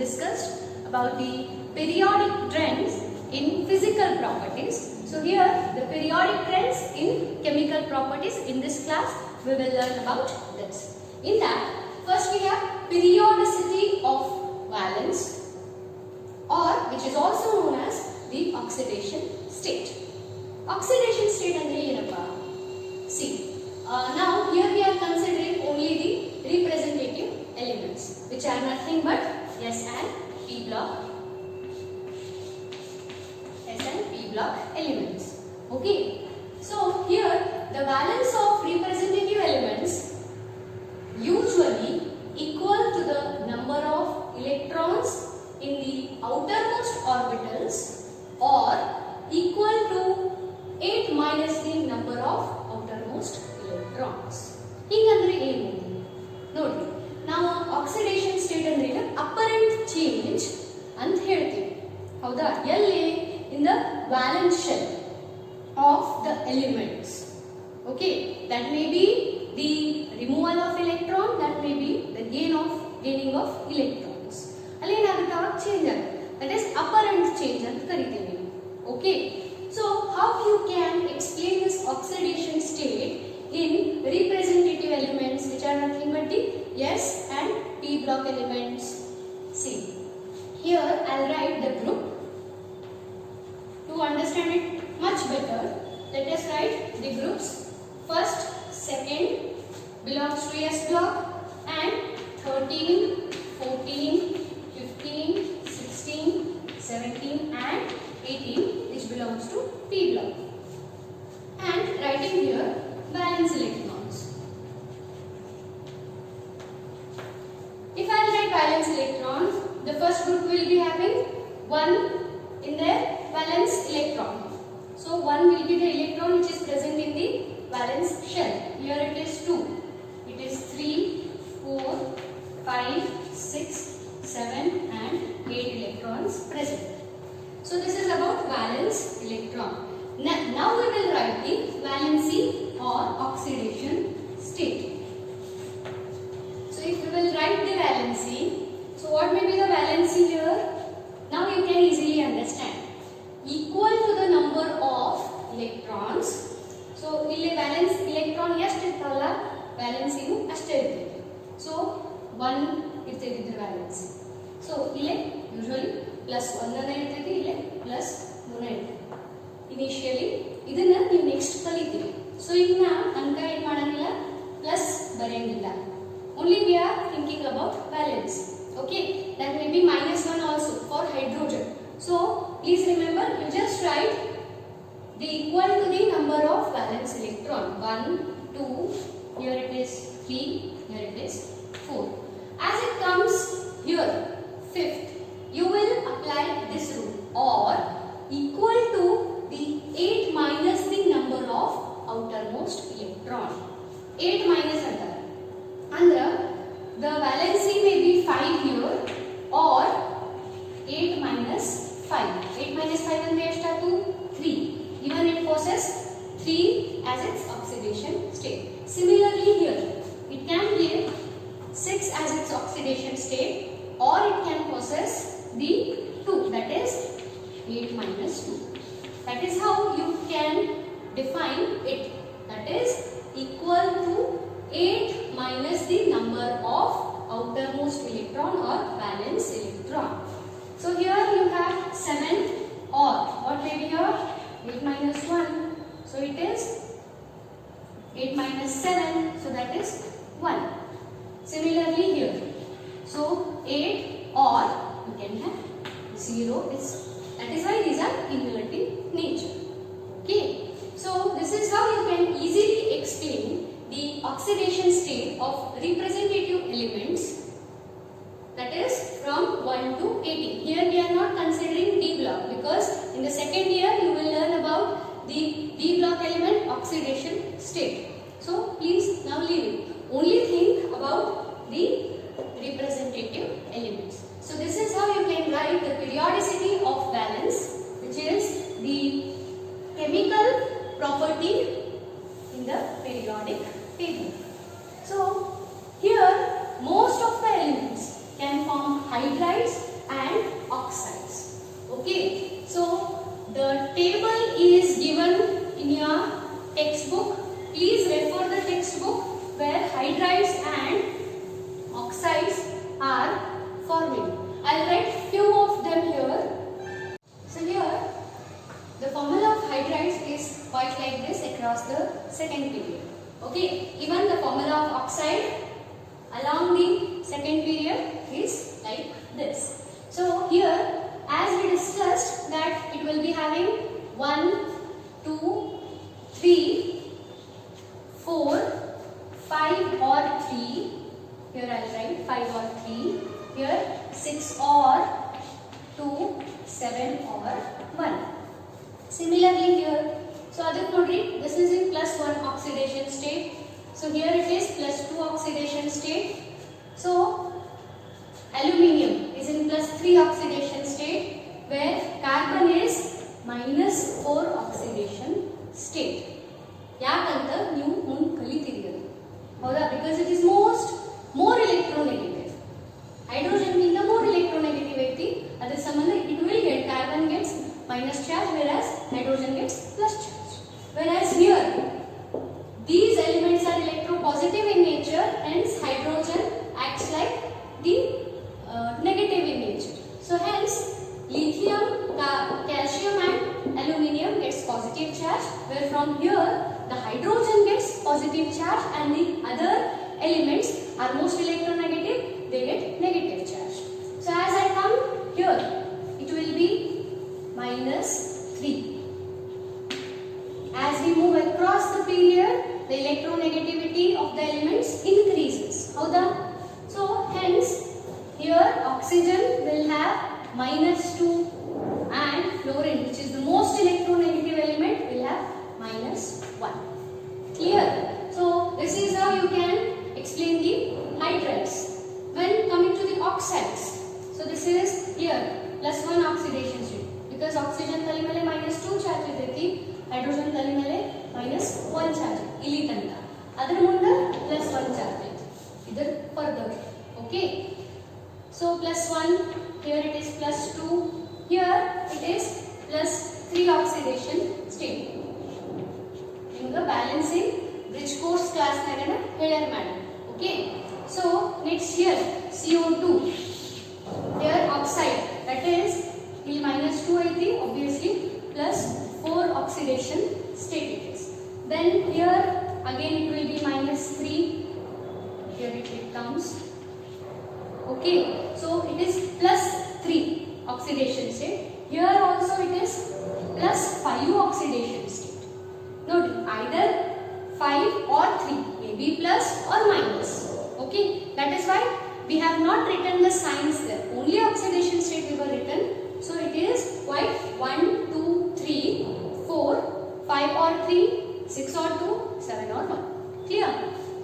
discussed about the periodic trends in physical properties. So here the periodic trends in chemical properties. In this class we will learn about this. In that, first we have periodicity of valence, or which is also known as the oxidation state. Oxidation state andre ಏನಪ್ಪ? See, now here we are considering only the representative elements, which are nothing but S and P block. S and P block elements. Okay. So here the valence of representative elements usually equal to the number of electrons in the outermost orbitals, or equal to 8 minus the number of outermost electrons. ಹಿಂಗಂದ್ರೆ ಏನು ನೋಡಿ, ನಾವು oxidation state ಅಂದ್ರೆ apparent change ಅಂತ ಹೇಳ್ತೀವಿ, ಹೌದಾ? ಎಲ್ಲಿ? In the valence shell of the elements. Okay, that may be the removal of electron, that may be the gaining of electrons. ಅಲ್ಲಿ ಏನಾಗುತ್ತೆ? ಚೇಂಜ್ ಆಗುತ್ತೆ. That is apparent change ಅಂತ ಕರಿತೀವಿ. Okay. So how you can explain this oxidation state in representative elements, which are nothing but the S and P block elements? See, here I'll write the group. To understand it much better, let us write the groups. First, second belongs to S block, and 13, 14, 15, 16, 17 and 18 which belongs to P block. And writing here valence electrons. If I write valence electron, the first group will be having 1 in their valence electron. So 1 will be the electron which is present in the valence shell. Here it is 2. It is 3, 4, 5, 6, 7 and 8 electrons present. So this is about valence electron. Now we will write the valency or oxidation state. So if we will write the valency, so what may be the valency here? Now you can easily understand. Equal to the number of electrons. So ಇಲ್ಲಿ valence electron ಎಷ್ಟು ಇರ್ತಲ್ಲ, valency ನು ಅಷ್ಟೇ ಇರ್ತದೆ. So 1 ಇರ್ತದೆ ಇದರ valency. So ಇಲ್ಲಿ usually plus 1 ಅನ್ನ ಇರ್ತದೆ, ಇಲ್ಲಿ plus 3 ಇರ್ತದೆ. Initially ಇದನ್ನ ನೀವು next ಕಲಿತೀವಿ. So ಈಗ ನಾ ಅಂಕ ಏನು ಮಾಡಂಗಿಲ್ಲ, plus ಬರೆಯಂಗಿಲ್ಲ. Only we are thinking about valence. Okay, that may be -1 also for hydrogen. So please remember, you just write the equal to the number of valence electron. 1, 2, here it is 3, here it is 4. As it comes here, fifth, you will apply this rule, or equal to the 8 minus the number of outermost electron. 8 minus under the valency may be 5 here, or 8 minus 5. 8 minus 5 ಅಂದ್ರೆ ಎಷ್ಟಾಯ್ತು? 3. Even it possesses 3 as its oxidation state. Similarly here, it can give 6 as its oxidation state, or it can possess the 2, that is 8 minus 2. That is how you can define it. That is equal to 8 minus the number of outermost electron or valence electron. So here you have 7, or what may be here? 8 minus 1, so it is 8 minus 7, so that is 1. Similarly here, so 8, or you can have 0, that is why these are cumulative nature. Okay, so this is how you can easily explain the oxidation state of representative elements, that is from 1 to 18. Here we are not considering D block, because in the second year you will learn about the D block element oxidation state. So please now leave it. Only think about the representative elements. So this is how you can write the periodicity of valence, which is the chemical property in the periodic table. So here most of the elements can form hydrides across the second period. Okay, even the formula of oxide along the second period is like this. So here, as we discussed that it will be having 1, 2, 3, 4, 5 or 3. Here I will write 5 or 3. Here 6 or 2, 7 or 1. Similarly here, so Adit Nodri, this is in +1 oxidation state. So here it is +2 oxidation state. So aluminium is in +3 oxidation state, where carbon is -4 oxidation state. ಯಾಕಂತ ನೀವು ಮುಂದೆ ಕಲಿತಿದ್ದೀರಿ ಹೌದಾ? Because it is more electronegative. Hydrogen ಗಿಂತ more electronegative ಐತಿ. ಅದರ ಸಂಬಂಧ it will get, carbon gets minus charge whereas hydrogen gets plus charge. Whereas here these elements are electropositive in nature, hence hydrogen acts like the negative in nature. So hence lithium, calcium and aluminium gets positive charge, where from here the hydrogen gets positive charge and the other elements are most electronegative, they get negative charge. So as I come here, it will be -3. As we move across the period, the electronegativity of the elements increases. Howda? So hence here oxygen will have -2 and fluorine, which is the most electronegative element, will have -1. Clear? So this is how you can explain the hydrides. When coming to the oxides, so this is here +1 oxidation state, because oxygen tali mele -2 charge ideti, hydrogen tali mele -1 charge ಇಲ್ಲಿ ತನಕ, ಅದರ ಮುಂದೆ +1 charge ಐತಿ ಇದರ further. Okay, so +1, here it is +2, here it is +3 oxidation state. ನಿಮಗೆ balancing bridge course class ನಾಗನ ಹೇಳ್ಯಾರ madam. Okay, so next here CO2, here oxide, that is ಇಲ್ಲಿ -2 ಐತಿ obviously, +4 oxidation state it is. Then here again it will be -3, here it comes. Okay, so it is +3 oxidation state. Here also it is +5 oxidation state. Note either 5 or 3, maybe plus or minus. Okay, that is why we have not written the signs there, only oxidation state we were written. So it is quite 1, 2, 3, 4, 5 or 3, 6 or 2, 7 or 1. Clear?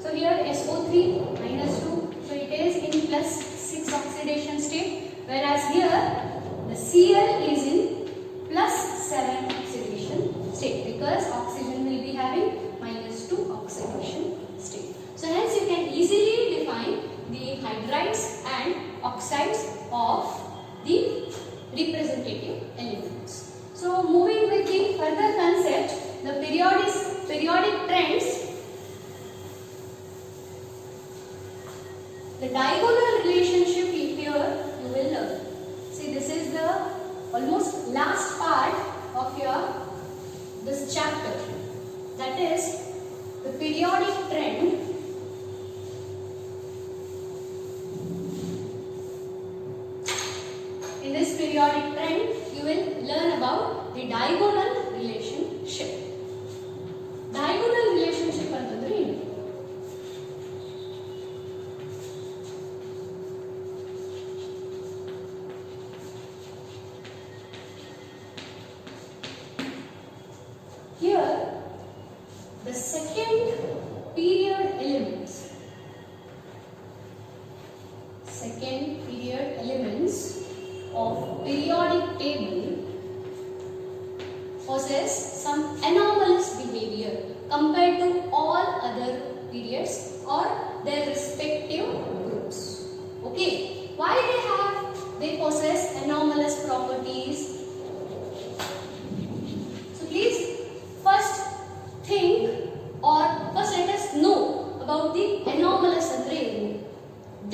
So here SO3 -2, so it is in +6 oxidation state, whereas here the Cl is in +7 oxidation state, because oxygen will be having -2 oxidation state. So hence you can easily define the hydrides and oxides of the representative elements. So moving with the further concept, the periodic trends, the diagonal relationship here you will learn. See, this is the almost last part of this chapter, that is the periodic trend. In this periodic trend you will learn about the diagonal relationship. Diagonal relationship ಅಂತಂದ್ರೆ ಏನು? Here the second period elements of periodic table possess some anomalous behavior compared to all other periods or their respective groups. Okay, why they possess anomalous properties? So please first think, or first let us know about the anomalous andre ಏನು,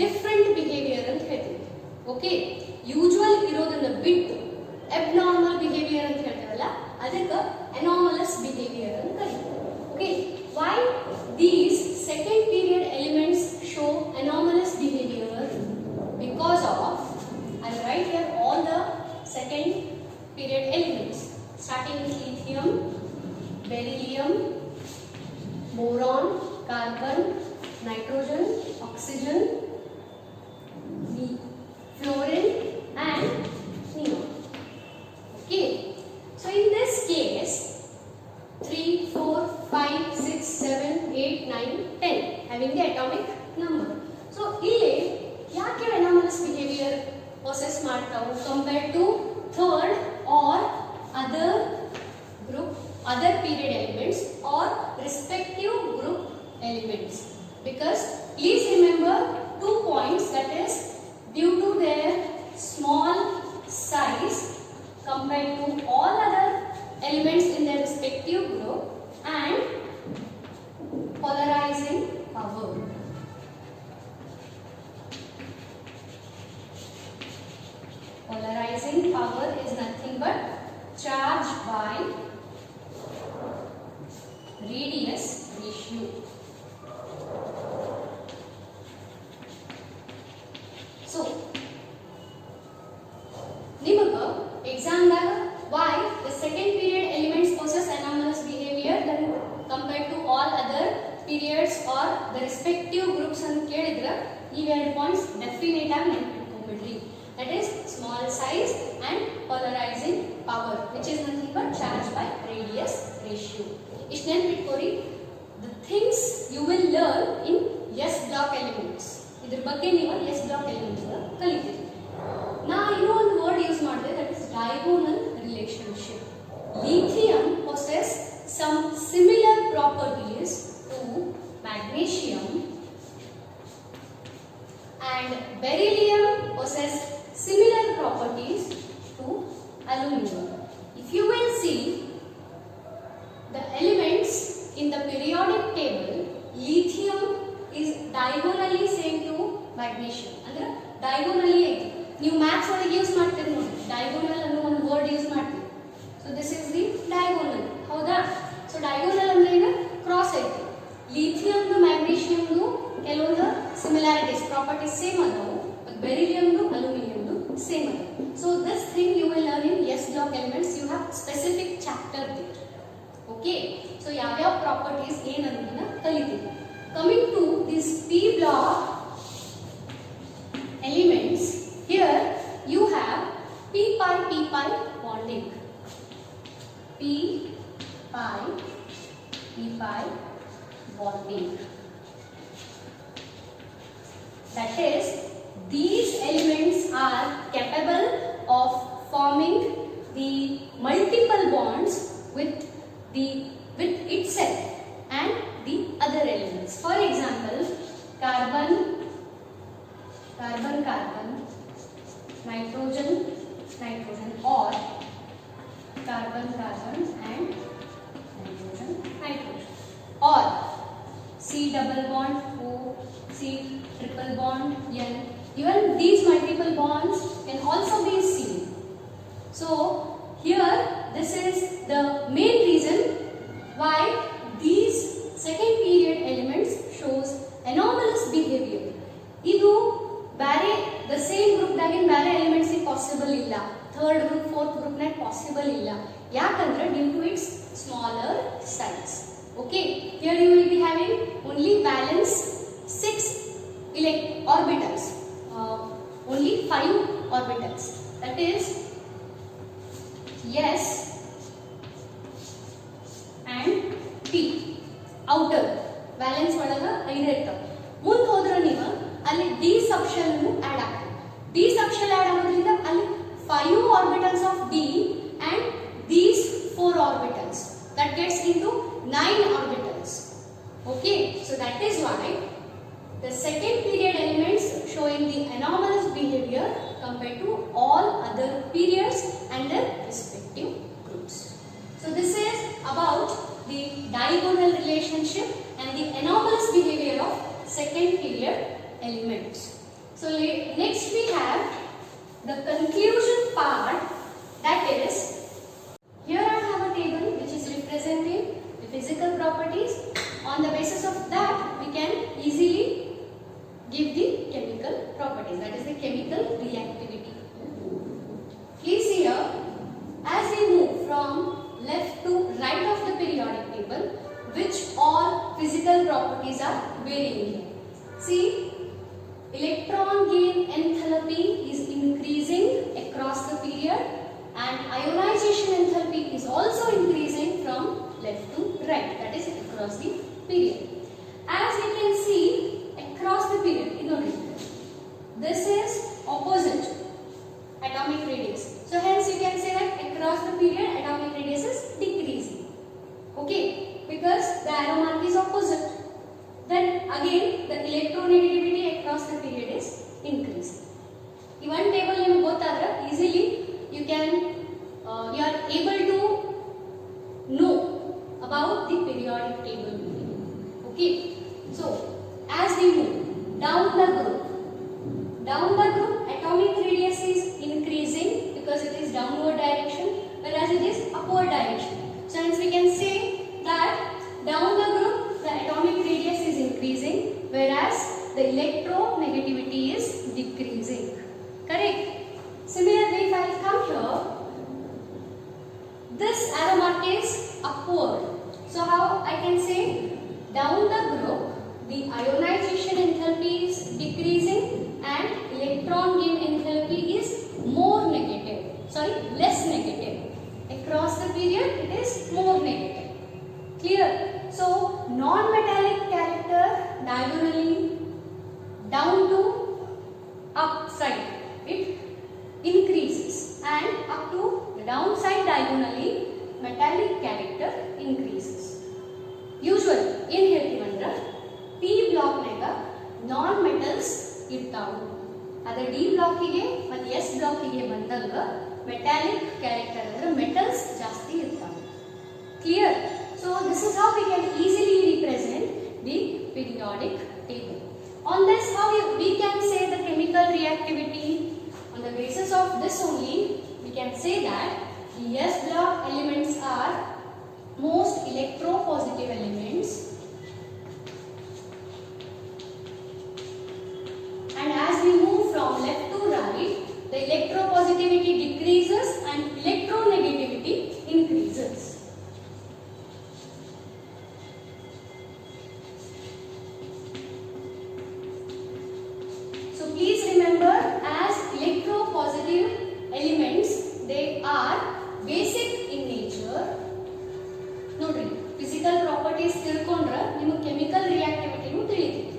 different behavior ಅಂತ ಹೇಳ್ತೀವಿ. Okay, usual ಇರೋದನ್ನ ಬಿಟ್ಟು abnormal behavior ಅಂತ ಹೇಳ್ತೀವಲ್ಲ, ಅದಕ್ಕೆ anomalous behavior ಅಂತ ಕರೀತೀವಿ. ಮಾಡ್ತಾವು compared to third or other group, other period elements or respective group elements. Because please remember 2 points, that is due to their small size compared to all other elements in their respective group and polarizing power. Polarizing power is nothing but charge by radius ratio. So, nimaga exam daga why the second period elements possess anomalous behavior than compared to all other periods or the respective groups ಅಂತ ಕೇಳಿದ್ರೆ ಈ ಎರಡು points definite ಆಗಿ ನೆನಪಿಟ್ಕೊಂಡ್ಬಿಡ್ರಿ. That is small size and polarizing power, which is nothing but charge by radius ratio. ಇಷ್ಟು ನೆನಪಿಟ್ಕೋರಿ. The things you will learn in S block elements. ಇದ್ರ ಬಗ್ಗೆ ನೀವು S block elements ಕಲಿತೀರಿ. ನಾ ಇನ್ನೂ ಒಂದು ವರ್ಡ್ ಯೂಸ್ ಮಾಡಿದೆ, that is diagonal relationship. Lithium possess some similar properties to magnesium and beryllium possess similar properties to aluminum. If you will see the elements in the periodic table, lithium is diagonally same to magnesium. ಅಂದ್ರೆ diagonally ಐತಿ. ನೀವು maths ಒಳಗೆ use ಮಾಡ್ತೀರಿ ನೋಡಿ, diagonal ಅನ್ನೋ ಒಂದು word use ಮಾಡ್ತೀವಿ. So this is the diagonal. ಹೌದಾ? ಸೊ diagonal ಅಂದ್ರೆ ಏನು? ಕ್ರಾಸ್ ಐತಿ. ಲಿಥಿಯಂದು ಮ್ಯಾಗ್ನೀಷಿಯಂದು ಕೆಲವೊಂದು ಸಿಮಿಲಾರಿಟೀಸ್ ಪ್ರಾಪರ್ಟೀಸ್ ಸೇಮ್ ಅದಾವು, ಬೆರಿಲಿಯಂದು ಅಲ್ಯೂಮಿನಿಯಂದು ಸೇಮ್ ಅದಾವು. So this thing you will learn in S block elements. You have specific chapter there. Okay, so ಯಾವ್ಯಾವ ಪ್ರಾಪರ್ಟೀಸ್ ಏನನ್ನೋದನ್ನ ಕಲಿತೀವಿ. Coming to this P block elements, here you have p pi bonding. p pi bonding. That is, these elements are capable of forming the multiple bonds with itself and the other elements. For example, carbon, nitrogen, or carbon and nitrogen, or C double bond O, C triple bond N. Even these multiple bonds can also be seen. So here this is the main reason why these second period elements shows anomalous behavior. Idu bare the same group dagiन bare elements possible illa, third group fourth group net possible illa, yakandre due to its smaller size. Okay, here you will be having only valence 6 orbitals, only 5 orbitals, that is S and P. outer valence ಒಳಗೆ 5 ಇರ್ತಾವೆ. ಮುಂದೆ ಹೋದ್ರೆ ನೀವು ಅಲ್ಲಿ d subshell ಅನ್ನು add ಆಗ್ತದೆ. d subshell add ಆಗೋದ್ರಿಂದ ಅಲ್ಲಿ 5 orbitals of d and these 4 orbitals, that gets into 9 orbitals. Okay, so that is why the second period elements showing the anomalous behavior compared to all other periods and their respective groups. So this is about the diagonal relationship and the anomalous behavior of second period elements. So next we have the conclusion part, that is, here I have a table which is representing the physical properties. On the basis of that we can easily give the chemical properties, that is the chemical reactivity. Please see here, as we move from left to right of the periodic table, which all physical properties are varying here. See, electron gain enthalpy is increasing across the period and ಈ ಒಂದು table ನಿಮಗೆ ಗೊತ್ತಾದ್ರೆ easily you are able to know about the periodic table. Okay, so as we move down the group atomic radius is increasing because it is downward direction, whereas it is upward direction. So hence we can say that down the group the atomic radius is increasing, whereas the electronegativity is decreasing. Correct? Similarly, if I come here, this arrow mark is upward. So how I can say down the group the ionization enthalpy is decreasing and electron gain enthalpy is less negative. Across the period it is more negative. Clear? So non-metallic character diagonally down to upside it increases, and up to the downside diagonally metallic character increases. Usually ಏನು ಹೇಳ್ತೀವಿ ಅಂದ್ರೆ P block ನಾಗ non metals ಇರ್ತಾವು. ಅದೇ D block ಗೆ ಮತ್ತು S block ಗೆ ಬಂದಾಗ ಮೆಟಾಲಿಕ್ ಕ್ಯಾರೆಕ್ಟರ್ ಅಂದ್ರೆ ಮೆಟಲ್ಸ್ ಜಾಸ್ತಿ ಇರ್ತಾವು. Clear? So this is how we can easily represent the periodic table. On this, how we can say the chemical reactivity. On the basis of this only, we can say that the S block elements are most electropositive elements, and as we move from left to right, the electropositivity decreases and electronegativity increases. So please remember, as electropositive elements, they are basic in nature. ನೋಡ್ರಿ, physical properties ತಿಳ್ಕೊಂಡ್ರೆ ನಿಮಗೆ chemical ರಿಯಾಕ್ಟಿವಿಟಿನೂ ತಿಳಿಯುತ್ತೆ.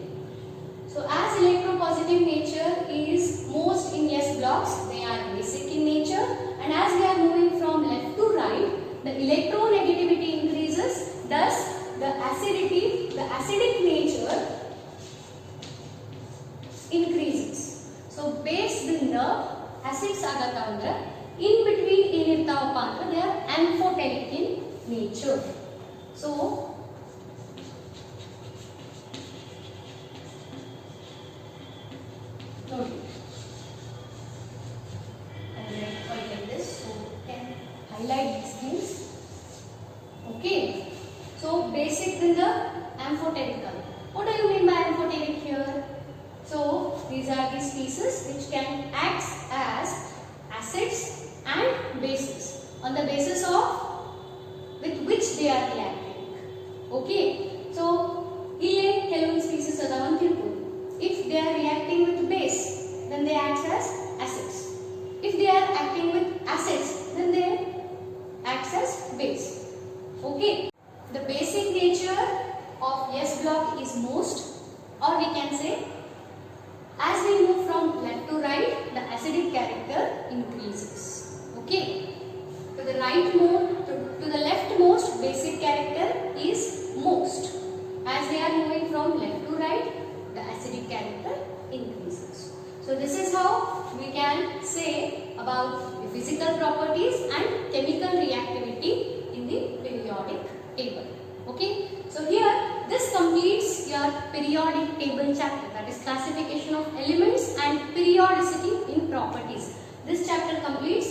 So as electropositive nature is most in S blocks, they are basic in nature, and as we are moving from left to right, the electronegativity increases, thus the acidic nature increases. So based in the acids agata andre in between ಏನirtavappa andre they are amphoteric in nature. So ನೋಡಿ, I will write like this so you can highlight these things. Okay, so basic in the amphoteric color. What do you mean by amphoteric here? So these are the species which can act as acids and bases on the basis of with which they are reacting. Okay, so here ಕೆಲವೊಂದು species ಅದಾವ ಅಂತ ತಿಳ್ಕೊಳ್ಳಿ. If they are reacting with base, then they act as acids. If they are acting with acids, then they act as base. Okay, the basic nature of S block is most, or we can say as we move from left to right, the acidic character increases. Okay, to the leftmost basic character is most. As we are moving from left to right, the acidic character increases. So this is how we can say about the physical properties and chemical reactivity in the periodic table. Okay, so here this completes your periodic table chapter, that is classification of elements and periodicity in properties. This chapter completes